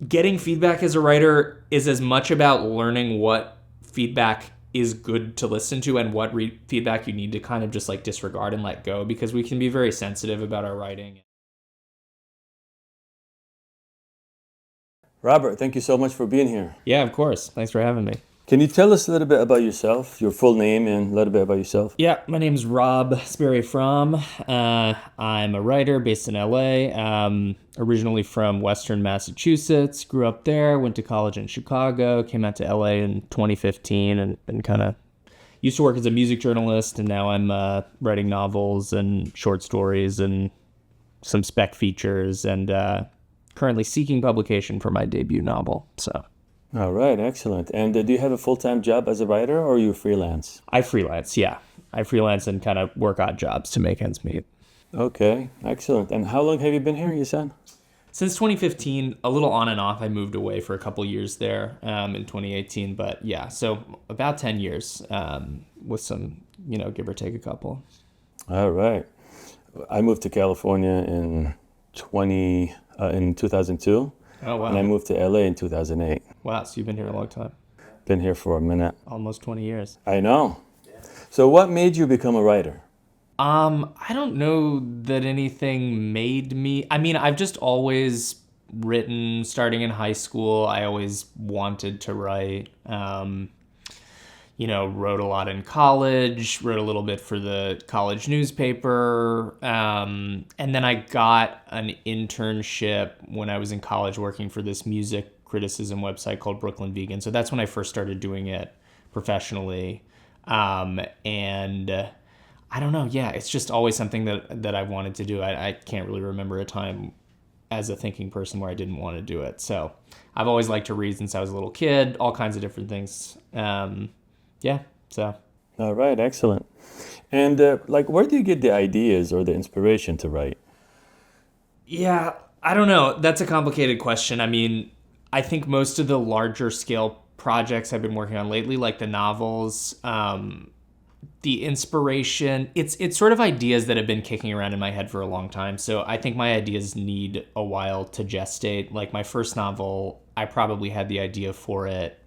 Getting feedback as a writer is as much about learning what feedback is good to listen to and what feedback you need to kind of just like disregard and let go, because we can be very sensitive about our writing. Robert, thank you so much for being here. Yeah, of course. Thanks for having me. Can you tell us a little bit about yourself, your full name, and a little bit about yourself? Yeah, my name's Rob Sperry Fromm. I'm a writer based in LA. Originally from Western Massachusetts. Grew up there. Went to college in Chicago. Came out to LA in 2015 and been kind of used to work as a music journalist. And now I'm writing novels and short stories and some spec features, and currently seeking publication for my debut novel. So All right, excellent. And do you have a full-time job as a writer, or are you freelance? I freelance, yeah. I freelance and kind of work odd jobs to make ends meet. Okay, excellent. And how long have you been here, you said? Since 2015, a little on and off. I moved away for a couple years there in 2018. But yeah, so about 10 years with some, give or take a couple. All right. I moved to California in 2002, Oh, wow. and I moved to LA in 2008. Wow, so you've been here a long time. Been here for a minute. Almost 20 years. I know. So what made you become a writer? I don't know that anything made me. I mean, I've just always written. Starting in high school, I always wanted to write. Wrote a lot in college, wrote a little bit for the college newspaper. And then I got an internship when I was in college working for this music criticism website called Brooklyn Vegan. So that's when I first started doing it professionally. And I don't know. Yeah, it's just always something that I wanted to do. I can't really remember a time as a thinking person where I didn't want to do it. So I've always liked to read since I was a little kid, all kinds of different things. Yeah, so. All right, excellent. And where do you get the ideas or the inspiration to write? Yeah, I don't know. That's a complicated question. I mean, I think most of the larger scale projects I've been working on lately, like the novels, the inspiration, it's sort of ideas that have been kicking around in my head for a long time. So I think my ideas need a while to gestate. Like my first novel, I probably had the idea for it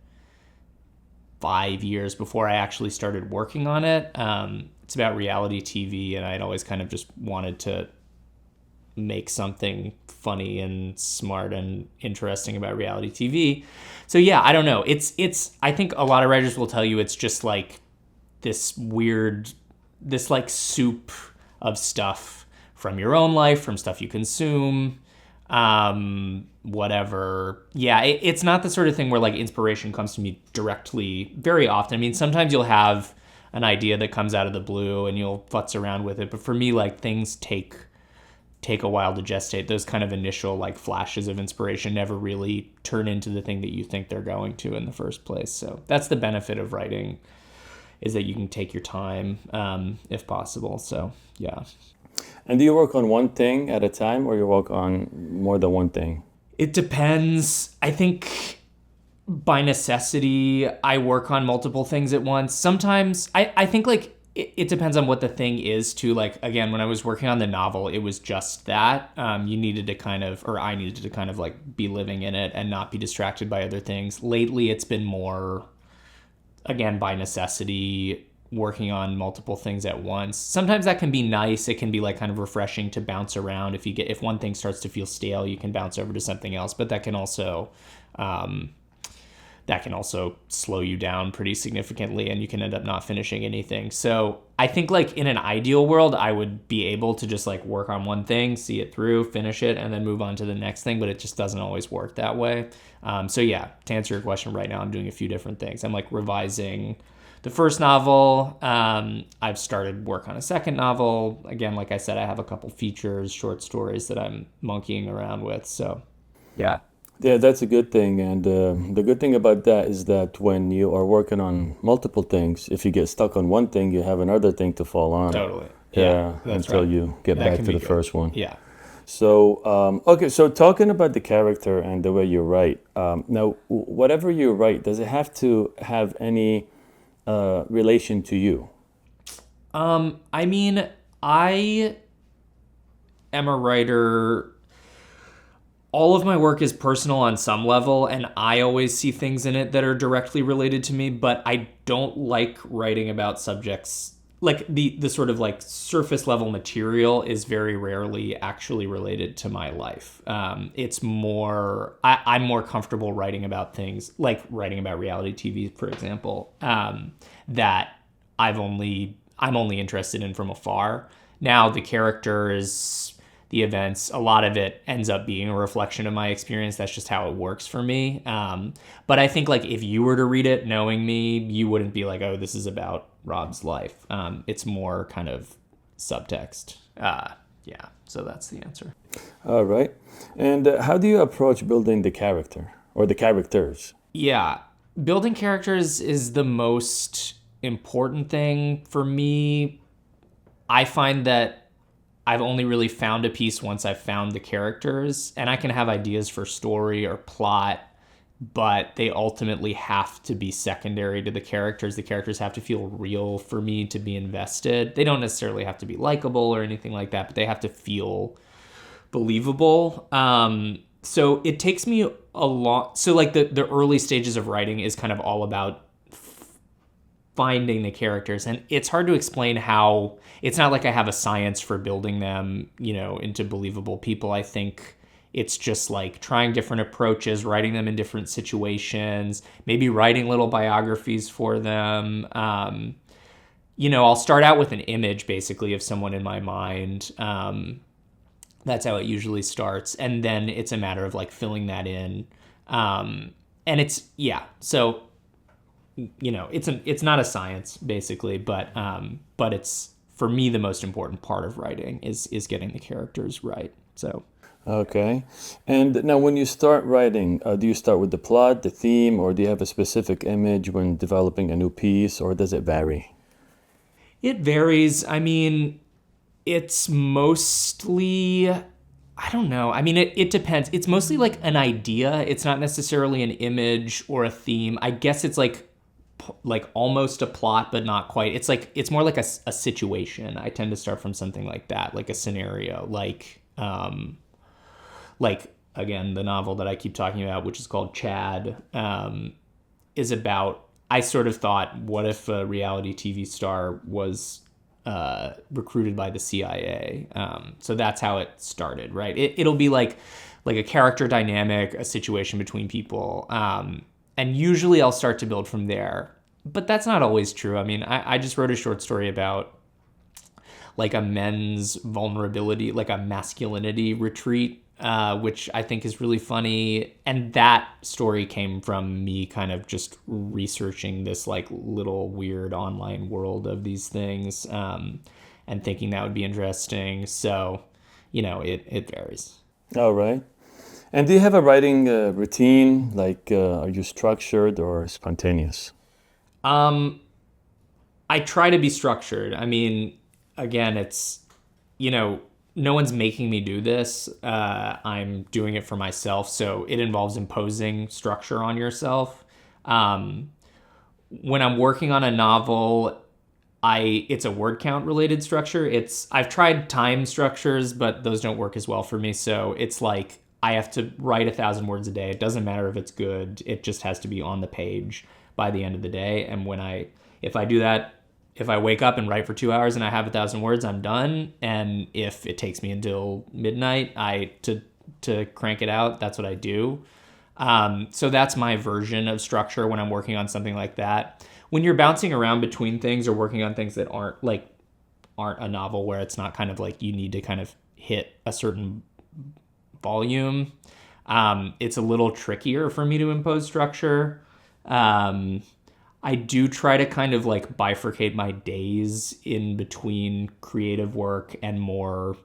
5 years before I actually started working on it. It's about reality TV, and I'd always kind of just wanted to make something funny and smart and interesting about reality TV. So yeah, I don't know. It's I think a lot of writers will tell you it's just like this like soup of stuff from your own life, from stuff you consume, whatever. Yeah, it's not the sort of thing where like inspiration comes to me directly very often. I mean, sometimes you'll have an idea that comes out of the blue and you'll futz around with it. But for me, like things take a while to gestate. Those kind of initial like flashes of inspiration never really turn into the thing that you think they're going to in the first place. So that's the benefit of writing, is that you can take your time if possible. So yeah. And do you work on one thing at a time, or you work on more than one thing? It depends. I think by necessity, I work on multiple things at once. Sometimes I think like it depends on what the thing is too. Like, again, when I was working on the novel, it was just that. You needed to kind of, or I needed to kind of like be living in it and not be distracted by other things. Lately, it's been more, again, by necessity, working on multiple things at once. Sometimes that can be nice. It can be like kind of refreshing to bounce around. If one thing starts to feel stale, you can bounce over to something else. But that can also slow you down pretty significantly, and you can end up not finishing anything. So I think like in an ideal world, I would be able to just like work on one thing, see it through, finish it, and then move on to the next thing. But it just doesn't always work that way. So yeah, to answer your question, right now I'm doing a few different things. I'm like revising the first novel. I've started work on a second novel. Again, like I said, I have a couple features, short stories that I'm monkeying around with. So yeah. Yeah, that's a good thing. And the good thing about that is that when you are working on multiple things, if you get stuck on one thing, you have another thing to fall on. Totally. Yeah, that's until right. you get That back can to be the good. first one. Yeah. So, okay, so talking about the character and the way you write, now, whatever you write, does it have to have any relation to you? I mean, I am a writer. all of my work is personal on some level, and I always see things in it that are directly related to me, but I don't like writing about subjects. Like the sort of like surface level material is very rarely actually related to my life. It's more, I'm more comfortable writing about things like writing about reality TV, for example, that I'm only interested in from afar. Now the characters, the events, a lot of it ends up being a reflection of my experience. That's just how it works for me. But I think like if you were to read it knowing me, you wouldn't be like, oh, this is about Rob's life. It's more kind of subtext. Yeah, so that's the answer. All right. And how do you approach building the character or the characters? Yeah, building characters is the most important thing for me. I find that I've only really found a piece once I've found the characters, and I can have ideas for story or plot, but they ultimately have to be secondary to the characters. The characters have to feel real for me to be invested. They don't necessarily have to be likable or anything like that, but they have to feel believable. So it takes me a lot. So like the early stages of writing is kind of all about finding the characters, and it's hard to explain how. It's not like I have a science for building them, into believable people. I think it's just like trying different approaches, writing them in different situations, maybe writing little biographies for them. I'll start out with an image basically of someone in my mind. That's how it usually starts, and then it's a matter of like filling that in. And it's so it's not a science basically, but it's, for me, the most important part of writing is getting the characters right. So Okay. And now, when you start writing, do you start with the plot, the theme, or do you have a specific image when developing a new piece, or does it vary? it varies. I mean, it's mostly, I don't know. I mean, it depends. It's mostly like an idea. It's not necessarily an image or a theme. I guess it's like almost a plot, but not quite. It's like, it's more like a situation. I tend to start from something like that, like a scenario, like again, the novel that I keep talking about, which is called Chad, is about, I sort of thought, what if a reality TV star was recruited by the CIA? So that's how it started, right? It'll be like a character dynamic, a situation between people. And usually I'll start to build from there. But that's not always true. I mean, I just wrote a short story about like a men's vulnerability, like a masculinity retreat, which I think is really funny. And that story came from me kind of just researching this like little weird online world of these things, and thinking that would be interesting. So, it varies. All right. And do you have a writing routine? Like, are you structured or spontaneous? I try to be structured. I mean, again, it's, no one's making me do this. I'm doing it for myself. So it involves imposing structure on yourself. When I'm working on a novel, it's a word count related structure. I've tried time structures, but those don't work as well for me. So it's like I have to write 1,000 words a day. It doesn't matter if it's good. It just has to be on the page by the end of the day. And if I do that, if I wake up and write for 2 hours and I have 1,000 words, I'm done. And if it takes me until midnight, to crank it out, that's what I do. So that's my version of structure when I'm working on something like that. When you're bouncing around between things or working on things that aren't a novel, where it's not kind of like you need to kind of hit a certain volume, it's a little trickier for me to impose structure. I do try to kind of like bifurcate my days in between creative work and more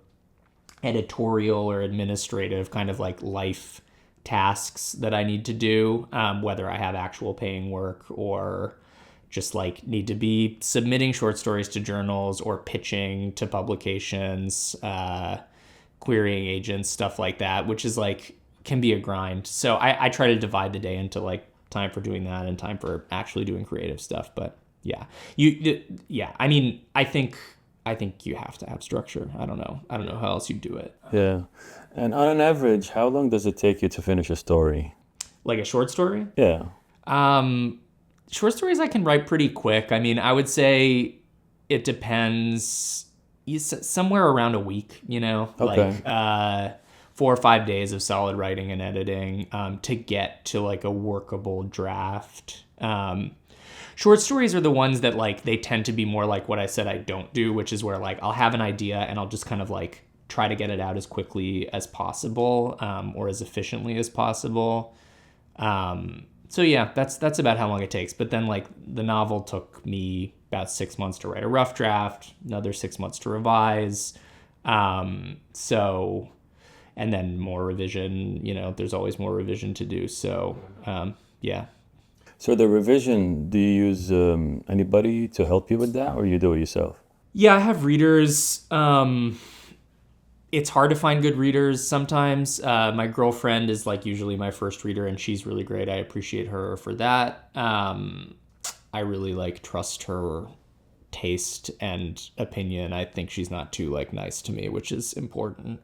editorial or administrative kind of like life tasks that I need to do, whether I have actual paying work or just like need to be submitting short stories to journals or pitching to publications, querying agents, stuff like that, which is like, can be a grind. So I try to divide the day into like time for doing that and time for actually doing creative stuff. But yeah, I mean, I think I think you have to have structure. I don't know how else you do it. Yeah. And on an average, how long does it take you to finish a story? Like a short story? Yeah. Um, Short stories I can write pretty quick. I mean, I would say it depends. Somewhere around a week, Okay. like 4 or 5 days of solid writing and editing to get to like a workable draft. Short stories are the ones that like they tend to be more like what I said I don't do, which is where like I'll have an idea and I'll just kind of like try to get it out as quickly as possible or as efficiently as possible. So yeah, that's about how long it takes. But then like the novel took me about 6 months to write a rough draft, another 6 months to revise. So, and then more revision, there's always more revision to do. So, yeah. So the revision, do you use anybody to help you with that, or you do it yourself? Yeah, I have readers. It's hard to find good readers sometimes. My girlfriend is like usually my first reader, and she's really great. I appreciate her for that. I really like trust her taste and opinion. I think she's not too like nice to me, which is important.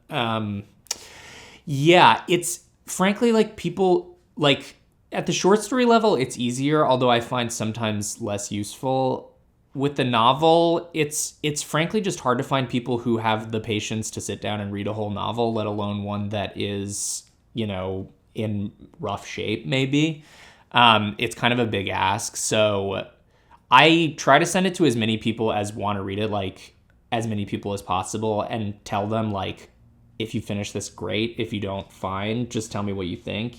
Yeah, it's frankly like people like at the short story level, it's easier, although I find sometimes less useful. With the novel, it's frankly just hard to find people who have the patience to sit down and read a whole novel, let alone one that is, in rough shape, maybe. It's kind of a big ask. So I try to send it to as many people as want to read it, like as many people as possible, and tell them like, if you finish this, great. If you don't, fine. Just tell me what you think,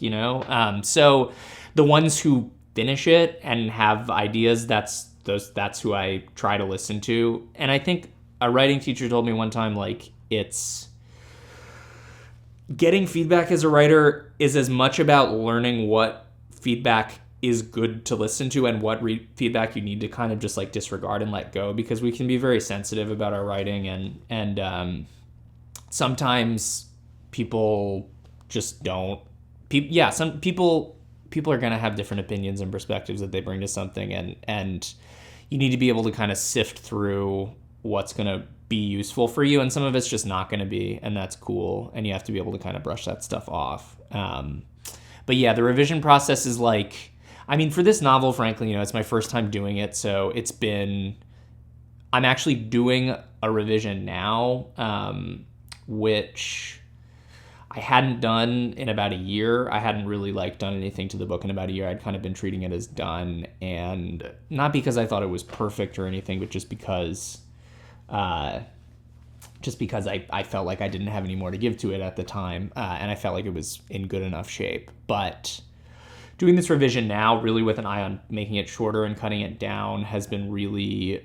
So the ones who finish it and have ideas, that's who I try to listen to. And I think a writing teacher told me one time, like, it's getting feedback as a writer is as much about learning what feedback is good to listen to and what feedback you need to kind of just like disregard and let go, because we can be very sensitive about our writing and sometimes people just don't. Some people are going to have different opinions and perspectives that they bring to something, and you need to be able to kind of sift through what's going to be useful for you, and some of it's just not going to be, and that's cool, and you have to be able to kind of brush that stuff off. But yeah, the revision process is like, I mean, for this novel, frankly, it's my first time doing it, so I'm actually doing a revision now, which I hadn't done in about a year. I hadn't really like done anything to the book in about a year. I'd kind of been treating it as done, and not because I thought it was perfect or anything, but just because I felt like I didn't have any more to give to it at the time, and I felt like it was in good enough shape. But doing this revision now, really with an eye on making it shorter and cutting it down, has been really,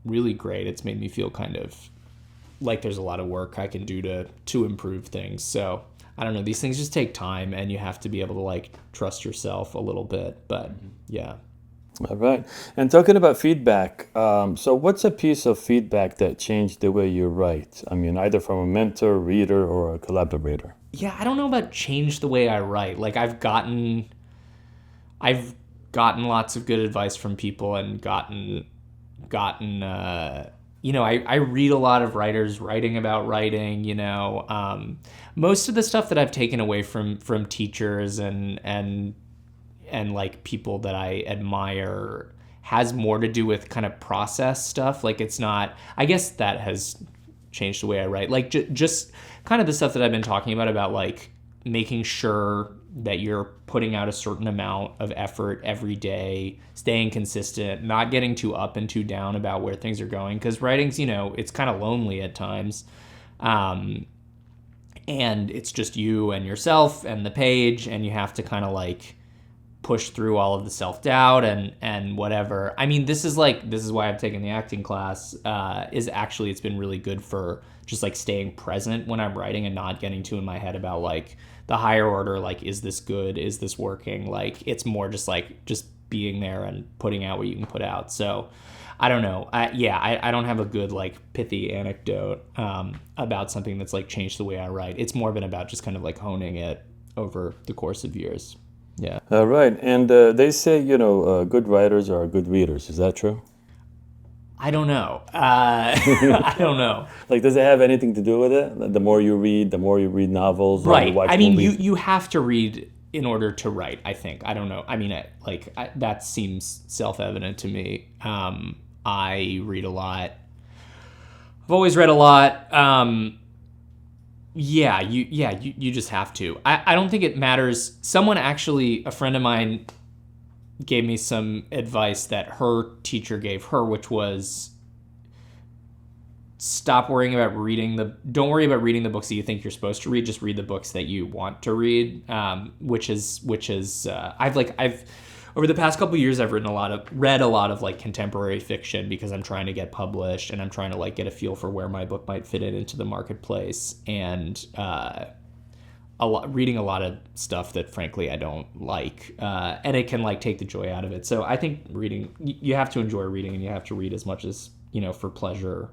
really great. It's made me feel kind of like there's a lot of work I can do to improve things. So I don't know, these things just take time, and you have to be able to like trust yourself a little bit. But yeah. All right. And talking about feedback, so what's a piece of feedback that changed the way you write? I mean, either from a mentor, reader, or a collaborator. Yeah, I don't know about change the way I write. Like I've gotten lots of good advice from people, and gotten I read a lot of writers writing about writing, most of the stuff that I've taken away from teachers and like people that I admire has more to do with kind of process stuff. Like it's not, I guess that has changed the way I write. Like just kind of the stuff that I've been talking about like making sure that you're putting out a certain amount of effort every day, staying consistent, not getting too up and too down about where things are going. Because writing's, it's kind of lonely at times. And it's just you and yourself and the page, and you have to kind of like push through all of the self-doubt and whatever. I mean, this is why I've taken the acting class, is actually it's been really good for just like staying present when I'm writing and not getting too in my head about like the higher order, like, is this good? Is this working? Like, it's more just like just being there and putting out what you can put out. So I don't know. I don't have a good like pithy anecdote about something that's like changed the way I write. It's more been about just kind of like honing it over the course of years. Yeah. Right. And they say, good writers are good readers. Is that true? I don't know. I don't know. Like, does it have anything to do with it? The more you read novels or you Right. watch I mean, movies. you have to read in order to write, I think. I don't know. I mean, that seems self-evident to me. I read a lot. I've always read a lot. You just have to. I don't think it matters. Someone actually, a friend of mine, gave me some advice that her teacher gave her, which was don't worry about reading the books that you think you're supposed to read. Just read the books that you want to read. I've over the past couple of years, I've read a lot of like contemporary fiction because I'm trying to get published and I'm trying to like get a feel for where my book might fit into the marketplace, and reading a lot of stuff that frankly I don't like, and it can like take the joy out of it. So I think reading, you have to enjoy reading, and you have to read as much as for pleasure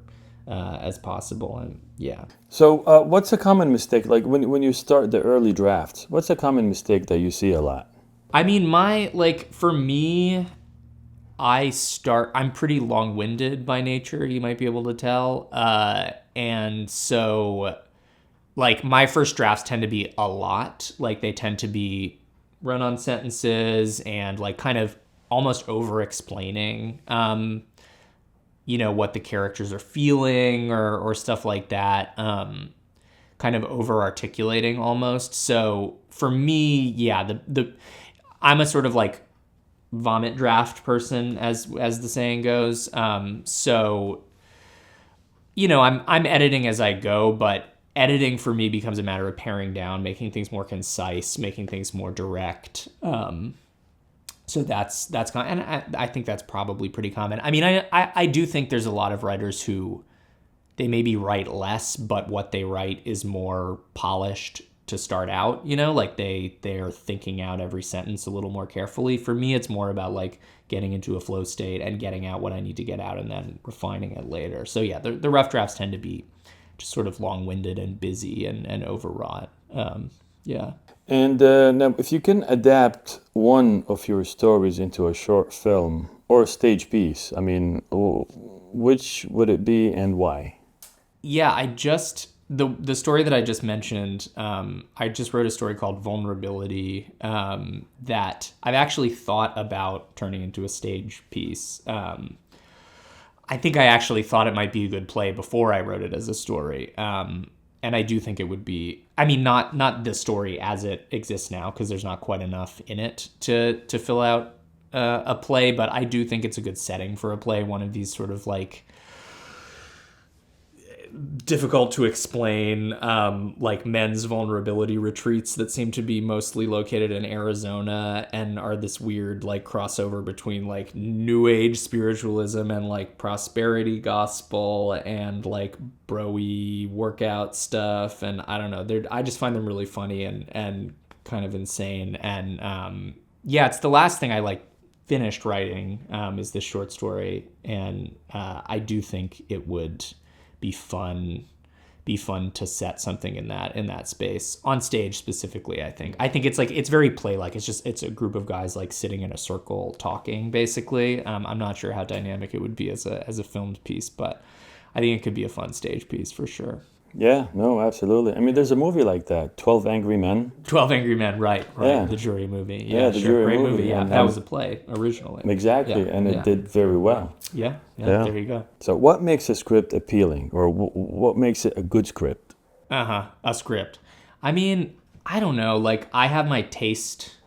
as possible. And yeah. So, what's a common mistake? Like when you start the early drafts, what's a common mistake that you see a lot? I mean, for me, I'm pretty long-winded by nature, you might be able to tell. And so, like, my first drafts tend to be a lot. Like, they tend to be run-on sentences and, like, kind of almost over-explaining, what the characters are feeling or stuff like that. Kind of over-articulating almost. So, for me, yeah, I'm a sort of like vomit draft person, as the saying goes. So, I'm editing as I go, but editing for me becomes a matter of paring down, making things more concise, making things more direct. So that's and I think that's probably pretty common. I mean, I do think there's a lot of writers who they maybe write less, but what they write is more polished to start out, like they're thinking out every sentence a little more carefully. For me, it's more about like getting into a flow state and getting out what I need to get out and then refining it later. So yeah, the rough drafts tend to be just sort of long-winded and busy and overwrought. Yeah. And now, if you can adapt one of your stories into a short film or a stage piece, I mean, which would it be and why? Yeah, the story that I just mentioned, I just wrote a story called Vulnerability, that I've actually thought about turning into a stage piece. I think I actually thought it might be a good play before I wrote it as a story. And I do think it would be, I mean, not the story as it exists now, because there's not quite enough in it to fill out a play, but I do think it's a good setting for a play, one of these sort of like difficult to explain, like men's vulnerability retreats that seem to be mostly located in Arizona and are this weird like crossover between like new age spiritualism and like prosperity gospel and like bro-y workout stuff. And I don't know, I just find them really funny and kind of insane. And yeah, it's the last thing I like finished writing, is this short story. And I do think it would be fun to set something in that space on stage specifically. I think it's very play like. It's a group of guys like sitting in a circle talking basically. I'm not sure how dynamic it would be as a filmed piece, but I think it could be a fun stage piece for sure. Yeah, no, absolutely. I mean, there's a movie like that, 12 Angry Men. 12 Angry Men, right. Yeah. The jury movie. Yeah, the jury great movie. Yeah, And, that was a play originally. Exactly, Yeah, and it did very well. Yeah, Yeah. there you go. So what makes a script appealing, or what makes it a good script? A script. I mean, I don't know. Like, I have my taste.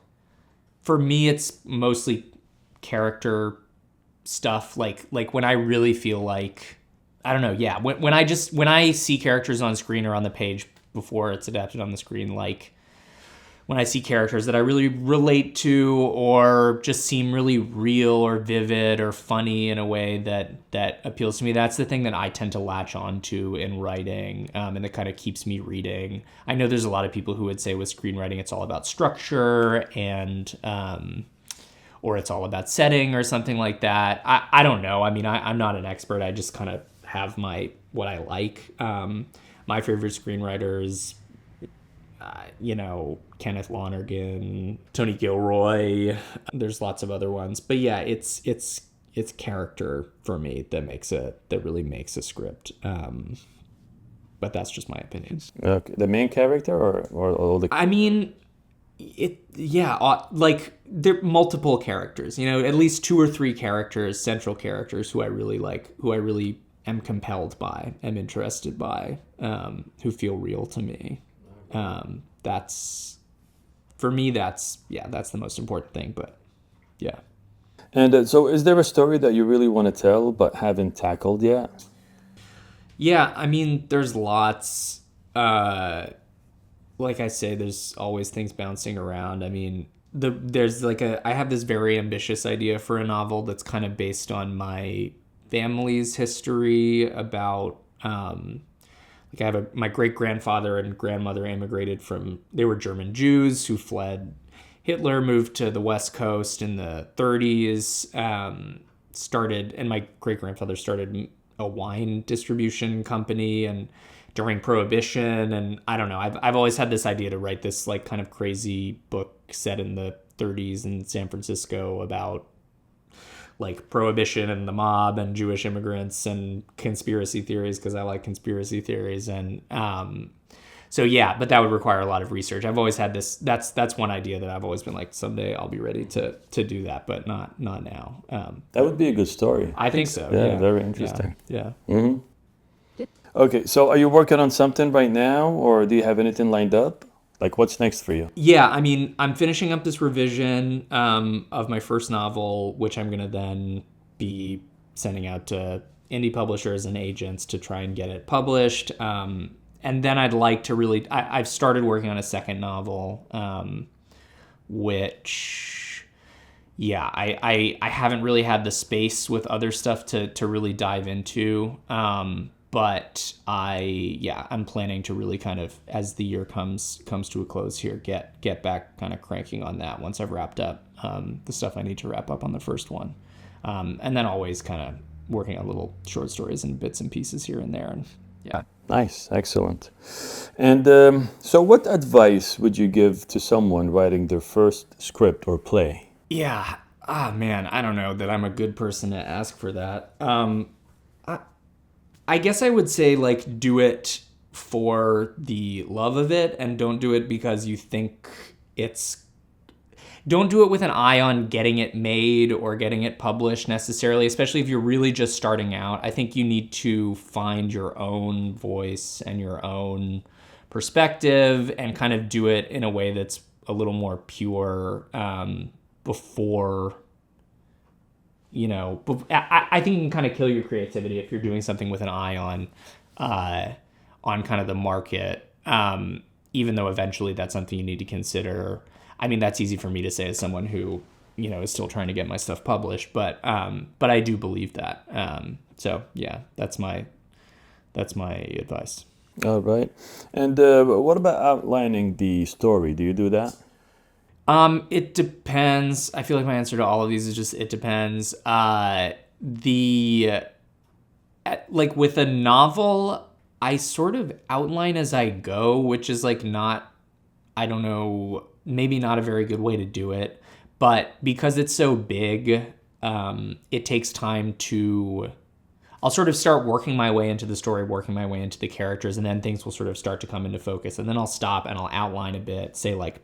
For me, it's mostly character stuff. Like when I really feel like, I don't know. Yeah, when I see characters on screen or on the page before it's adapted on the screen, like when I see characters that I really relate to or just seem really real or vivid or funny in a way that appeals to me, that's the thing that I tend to latch on to in writing, and that kind of keeps me reading. I know there's a lot of people who would say with screenwriting it's all about structure and or it's all about setting or something like that. I don't know. I mean, I'm not an expert. I just kind of have what I like. My favorite screenwriters, Kenneth Lonergan, Tony Gilroy. There's lots of other ones, but yeah, it's it's character for me that really makes a script. But that's just my opinion. Okay. The main character or all the. I mean, like there multiple characters, at least 2 or 3 characters, central characters who I really like, who I really am compelled by, am interested by, who feel real to me. That's for me. That's the most important thing. But yeah. And so, is there a story that you really want to tell but haven't tackled yet? Yeah, I mean, there's lots. Like I say, there's always things bouncing around. I mean, I have this very ambitious idea for a novel that's kind of based on my family's history about, like I have my great grandfather and grandmother immigrated they were German Jews who fled Hitler, moved to the West Coast in the 30s, and my great grandfather started a wine distribution company and during Prohibition, and I don't know. I've always had this idea to write this like kind of crazy book set in the 30s in San Francisco about like Prohibition and the mob and Jewish immigrants and conspiracy theories, because I like conspiracy theories. And so yeah, but that would require a lot of research. I've always had this. That's one idea that I've always been like, someday I'll be ready to do that, but not now. That would be a good story. I think so. Yeah, very interesting. Yeah. Mm-hmm. Okay, so are you working on something right now, or do you have anything lined up? Like, what's next for you? Yeah, I mean, I'm finishing up this revision of my first novel, which I'm going to then be sending out to indie publishers and agents to try and get it published. And then I'd like to I've started working on a second novel, which, yeah, I haven't really had the space with other stuff to really dive into. But I'm planning to really kind of, as the year comes to a close here, get back kind of cranking on that once I've wrapped up the stuff I need to wrap up on the first one. And then always kind of working on little short stories and bits and pieces here and there. And yeah. Nice, excellent. And so what advice would you give to someone writing their first script or play? Yeah. Man, I don't know that I'm a good person to ask for that. I guess I would say, like, do it for the love of it, and don't do it because you think don't do it with an eye on getting it made or getting it published necessarily, especially if you're really just starting out. I think you need to find your own voice and your own perspective and kind of do it in a way that's a little more pure before... I think you can kind of kill your creativity if you're doing something with an eye on kind of the market, even though eventually that's something you need to consider. I mean, that's easy for me to say as someone who, is still trying to get my stuff published, but I do believe that. So yeah, that's my advice. All right. And what about outlining the story? Do you do that? It depends. I feel like my answer to all of these is just, it depends. Like with a novel, I sort of outline as I go, which is like not, I don't know, maybe not a very good way to do it, but because it's so big, it takes time I'll sort of start working my way into the story, working my way into the characters, and then things will sort of start to come into focus, and then I'll stop and I'll outline a bit, say like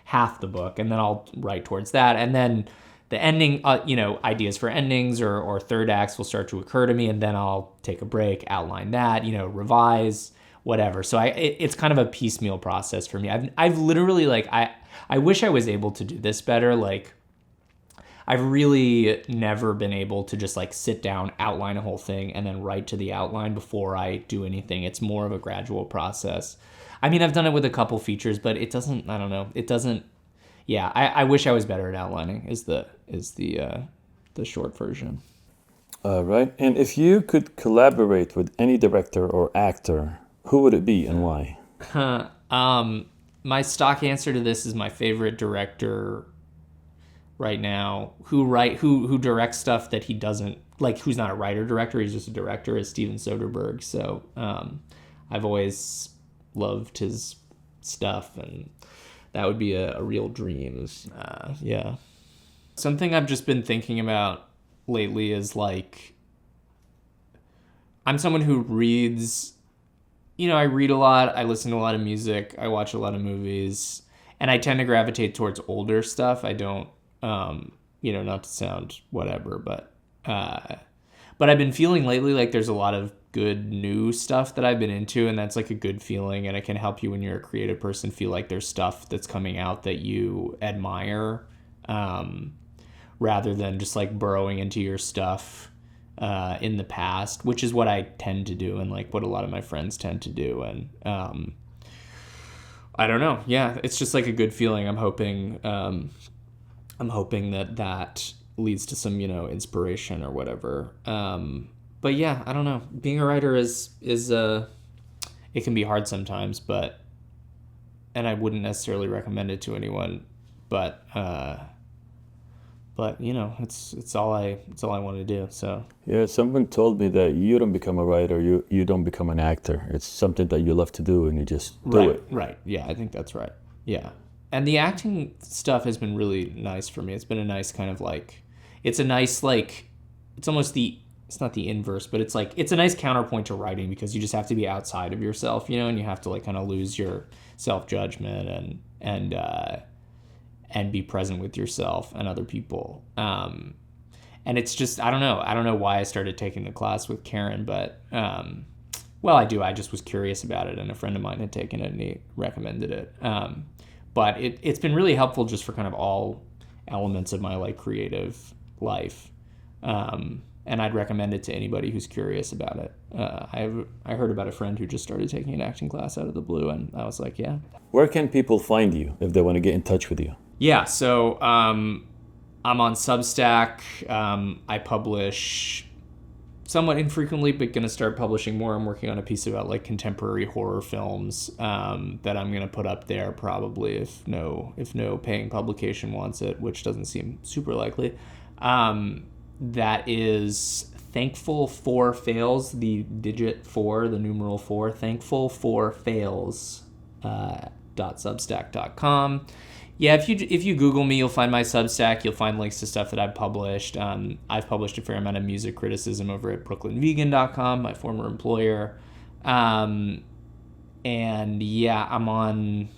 half the book, and then I'll write towards that, and then the ending, ideas for endings or third acts will start to occur to me, and then I'll take a break, outline that, revise, whatever. So it's kind of a piecemeal process for me. I've literally, like, I wish I was able to do this better. Like, I've really never been able to just like sit down, outline a whole thing, and then write to the outline before I do anything. It's more of a gradual process. I mean, I've done it with a couple features, but it doesn't, I don't know. It doesn't, yeah, I wish I was better at outlining is the short version. All right. And if you could collaborate with any director or actor, who would it be and why? My stock answer to this is my favorite director right now who directs stuff that he doesn't, like, who's not a writer-director, he's just a director, is Steven Soderbergh. So I've always loved his stuff, and that would be a real dream. Yeah. Something I've just been thinking about lately is like, I'm someone who reads, I read a lot, I listen to a lot of music, I watch a lot of movies, and I tend to gravitate towards older stuff. I don't, not to sound whatever, but I've been feeling lately like there's a lot of good new stuff that I've been into, and that's like a good feeling, and it can help you when you're a creative person feel like there's stuff that's coming out that you admire, rather than just like burrowing into your stuff in the past, which is what I tend to do and like what a lot of my friends tend to do. And I don't know. Yeah, it's just like a good feeling. I'm hoping that leads to some, inspiration or whatever. But yeah, I don't know. Being a writer is it can be hard sometimes, and I wouldn't necessarily recommend it to anyone, but it's all I want to do. So Yeah, someone told me that you don't become a writer, you don't become an actor. It's something that you love to do and you just do it. Right. Yeah, I think that's right. Yeah. And the acting stuff has been really nice for me. It's been a nice kind of like, it's a nice like, it's almost it's not the inverse, but it's like, it's a nice counterpoint to writing because you just have to be outside of yourself, and you have to like kind of lose your self-judgment and be present with yourself and other people. And it's just, I don't know why I started taking the class with Karen, but, well, I do. I just was curious about it, and a friend of mine had taken it and he recommended it. But it's been really helpful just for kind of all elements of my like creative life. And I'd recommend it to anybody who's curious about it. I heard about a friend who just started taking an acting class out of the blue, and I was like, yeah. Where can people find you if they want to get in touch with you? Yeah, so I'm on Substack. I publish somewhat infrequently, but going to start publishing more. I'm working on a piece about like contemporary horror films that I'm going to put up there probably if no paying publication wants it, which doesn't seem super likely. That is Thankful for Fails, the digit 4, the numeral 4, Thankful for Fails .substack.com. Yeah, if you Google me, you'll find my Substack. You'll find links to stuff that I've published. I've published a fair amount of music criticism over at brooklynvegan.com, my former employer. And yeah, I'm on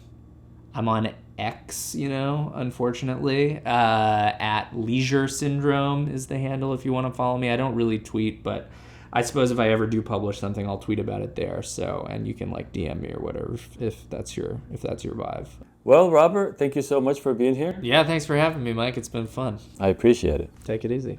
X, unfortunately. At Leisure Syndrome is the handle if you want to follow me. I don't really tweet, but I suppose if I ever do publish something, I'll tweet about it there. So, and you can like DM me or whatever if that's your vibe. Well, Robert, thank you so much for being here. Yeah, thanks for having me, Mike. It's been fun. I appreciate it. Take it easy.